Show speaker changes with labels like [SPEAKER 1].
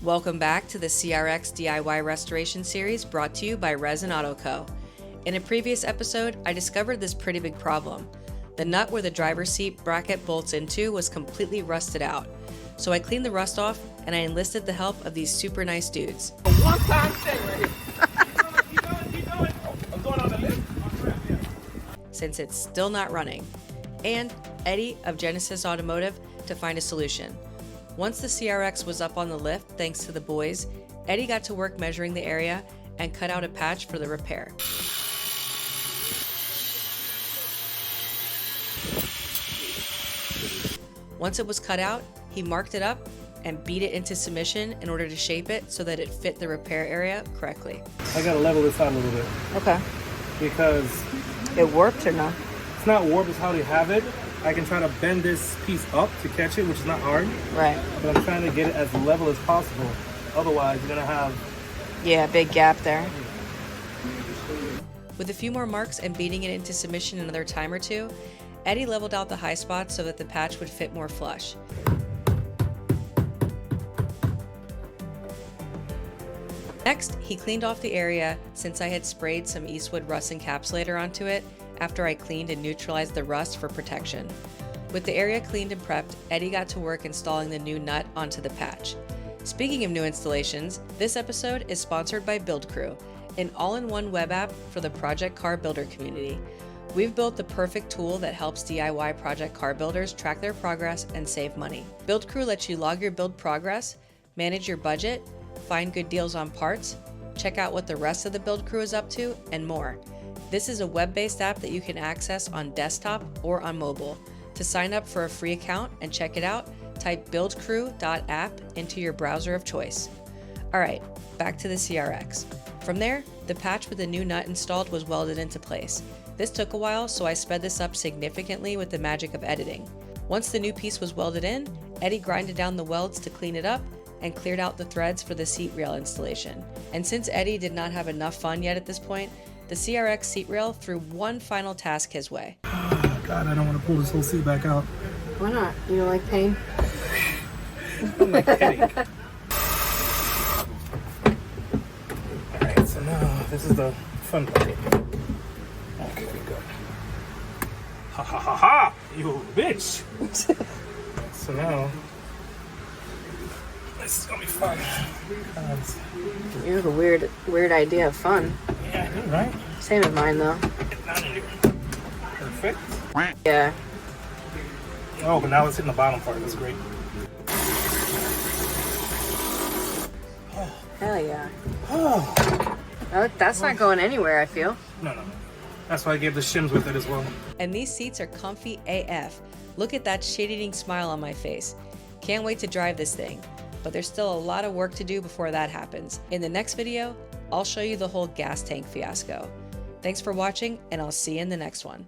[SPEAKER 1] Welcome back to the CRX DIY Restoration Series brought to you by Resin Auto Co. In a previous episode, I discovered this pretty big problem. The nut where the driver's seat bracket bolts into was completely rusted out. So I cleaned the rust off and I enlisted the help of these super nice dudes.
[SPEAKER 2] One time thing right here. Keep going. I'm going on the lift.
[SPEAKER 1] Since it's still not running. And Eddy of Genesis Automotive to find a solution. Once the CRX was up on the lift, thanks to the boys, Eddy got to work measuring the area and cut out a patch for the repair. Once it was cut out, he marked it up and beat it into submission in order to shape it so that it fit the repair area correctly.
[SPEAKER 2] I gotta level this out a little bit.
[SPEAKER 1] Okay.
[SPEAKER 2] Because
[SPEAKER 1] It warped or no?
[SPEAKER 2] it's not warped, it's how they have it. I can try to bend this piece up to catch it, which is not hard.
[SPEAKER 1] Right.
[SPEAKER 2] But I'm trying to get it as level as possible. Otherwise, you're gonna have...
[SPEAKER 1] Yeah, big gap there. With a few more marks and beating it into submission another time or two, Eddy leveled out the high spots so that the patch would fit more flush. Next, he cleaned off the area since I had sprayed some Eastwood rust encapsulator onto it after I cleaned and neutralized the rust for protection. With the area cleaned and prepped, Eddy got to work installing the new nut onto the patch. Speaking of new installations, this episode is sponsored by Build Crew, an all-in-one web app for the project car builder community. We've built the perfect tool that helps DIY project car builders track their progress and save money. Build Crew lets you log your build progress, manage your budget, find good deals on parts, check out what the rest of the Build Crew is up to, and more. This is a web-based app that you can access on desktop or on mobile. To sign up for a free account and check it out, type buildcrew.app into your browser of choice. Alright, back to the CRX. From there, the patch with the new nut installed was welded into place. This took a while, so I sped this up significantly with the magic of editing. Once the new piece was welded in, Eddy grinded down the welds to clean it up and cleared out the threads for the seat rail installation. And since Eddy did not have enough fun yet at this point, the CRX seat rail threw one final task his way.
[SPEAKER 2] Oh, God, I don't want to pull this whole seat back out.
[SPEAKER 1] Why not? You don't like pain?
[SPEAKER 2] I'm like headache. Alright, so now this is the fun part. Okay, good. Ha ha ha ha! You bitch! So now, this is gonna be fun.
[SPEAKER 1] You have a weird idea of fun.
[SPEAKER 2] Yeah, I do, right?
[SPEAKER 1] Same as mine though.
[SPEAKER 2] Get down in here. Perfect.
[SPEAKER 1] Yeah.
[SPEAKER 2] Oh, but now it's hitting the bottom part. That's great.
[SPEAKER 1] Hell yeah.
[SPEAKER 2] Oh.
[SPEAKER 1] That's not going anywhere, I feel.
[SPEAKER 2] No. That's why I gave the shims with it as well. And
[SPEAKER 1] these seats are comfy AF. Look at that shit-eating smile on my face. Can't wait to drive this thing. But there's still a lot of work to do before that happens. In the next video, I'll show you the whole gas tank fiasco. Thanks for watching, and I'll see you in the next one.